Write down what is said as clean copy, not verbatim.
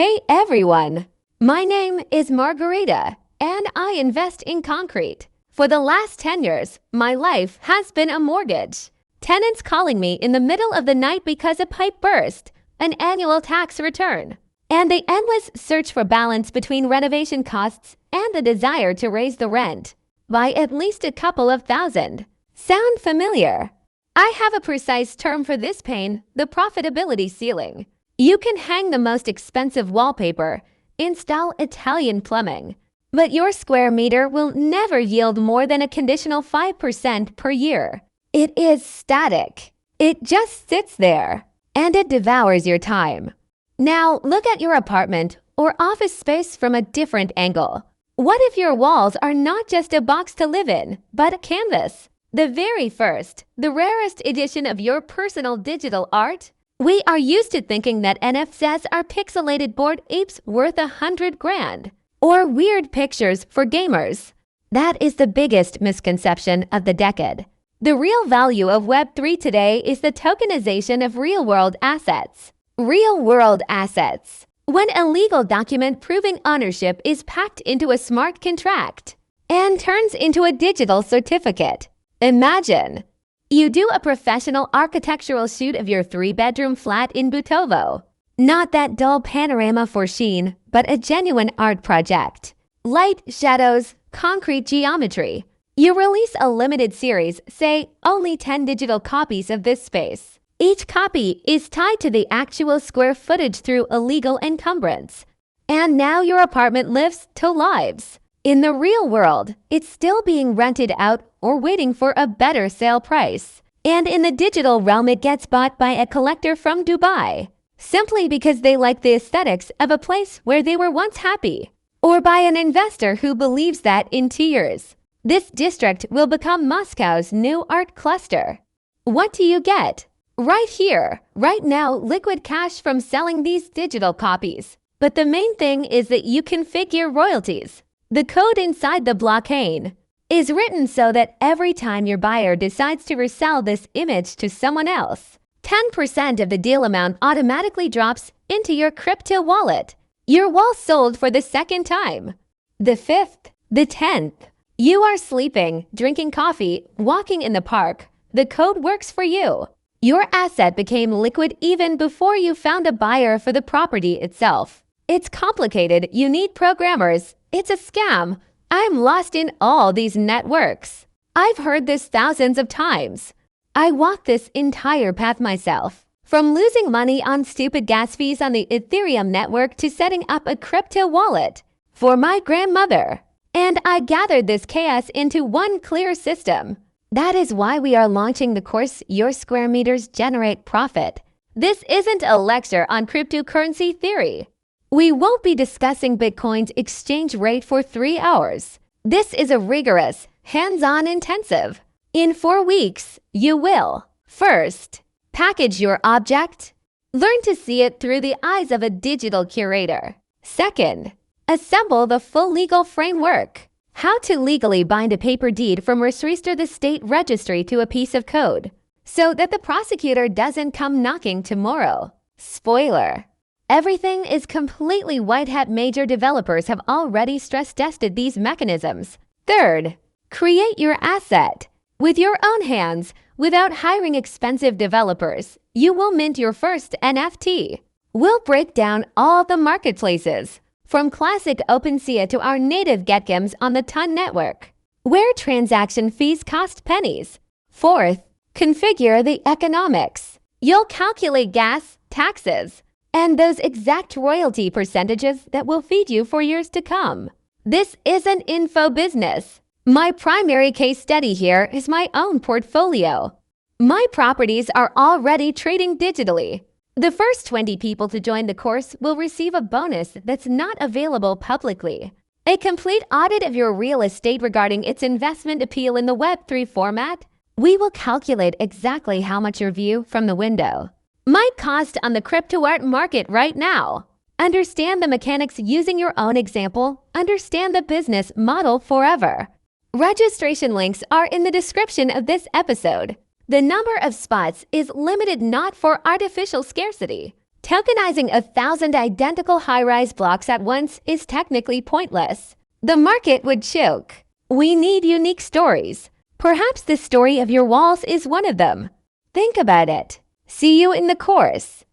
Hey everyone! My name is Margarita, and I invest in concrete. For the last 10 years, my life has been a mortgage. Tenants calling me in the middle of the night because a pipe burst, an annual tax return, and the endless search for balance between renovation costs and the desire to raise the rent by at least a couple of thousand. Sound familiar? I have a precise term for this pain: the profitability ceiling. You can hang the most expensive wallpaper, install Italian plumbing, but your square meter will never yield more than a conditional 5% per year. It is static. It just sits there, and it devours your time. Now look at your apartment or office space from a different angle. What if your walls are not just a box to live in, but a canvas? The very first, the rarest edition of your personal digital art? We are used to thinking that NFTs are pixelated bored apes worth 100 grand, or weird pictures for gamers. That is the biggest misconception of the decade. The real value of Web3 today is the tokenization of real-world assets. Real-world assets. When a legal document proving ownership is packed into a smart contract and turns into a digital certificate. Imagine you do a professional architectural shoot of your 3-bedroom flat in Butovo. Not that dull panorama for Sheen, but a genuine art project. Light, shadows, concrete geometry. You release a limited series, say only 10 digital copies of this space. Each copy is tied to the actual square footage through a legal encumbrance. And now your apartment lives to lives. In the real world, it's still being rented out or waiting for a better sale price. And in the digital realm, it gets bought by a collector from Dubai, simply because they like the aesthetics of a place where they were once happy. Or by an investor who believes that in 2 years, this district will become Moscow's new art cluster. What do you get? Right here, right now, liquid cash from selling these digital copies. But the main thing is that you configure royalties. The code inside the blockchain is written so that every time your buyer decides to resell this image to someone else, 10% of the deal amount automatically drops into your crypto wallet. Your wall sold for the second time. The 5th, the 10th. You are sleeping, drinking coffee, walking in the park. The code works for you. Your asset became liquid even before you found a buyer for the property itself. It's complicated. You need programmers. It's a scam. I'm lost in all these networks. I've heard this thousands of times. I walked this entire path myself. From losing money on stupid gas fees on the Ethereum network to setting up a crypto wallet for my grandmother. And I gathered this chaos into one clear system. That is why we are launching the course Your Square Meters Generate Profit. This isn't a lecture on cryptocurrency theory. We won't be discussing Bitcoin's exchange rate for 3 hours. This is a rigorous, hands-on intensive. In 4 weeks, you will, first, package your object. Learn to see it through the eyes of a digital curator. Second, assemble the full legal framework. How to legally bind a paper deed from register the state registry to a piece of code so that the prosecutor doesn't come knocking tomorrow. Spoiler. Everything is completely white hat. Major developers have already stress tested these mechanisms. Third, create your asset with your own hands without hiring expensive developers. You will mint your first NFT. We'll break down all the marketplaces, from classic OpenSea to our native GetGems on the Ton network, where transaction fees cost pennies. Fourth, configure the economics. You'll calculate gas, taxes, and those exact royalty percentages that will feed you for years to come. This isn't info business. My primary case study here is my own portfolio. My properties are already trading digitally. The first 20 people to join the course will receive a bonus that's not available publicly. A complete audit of your real estate regarding its investment appeal in the Web3 format. We will calculate exactly how much your view from the window might cost on the crypto art market right now. Understand the mechanics using your own example. Understand the business model forever. Registration links are in the description of this episode. The number of spots is limited not for artificial scarcity, Tokenizing 1,000 identical high-rise blocks at once is technically pointless. The market would choke. We need unique stories. Perhaps the story of your walls is one of them. Think about it. See you in the course.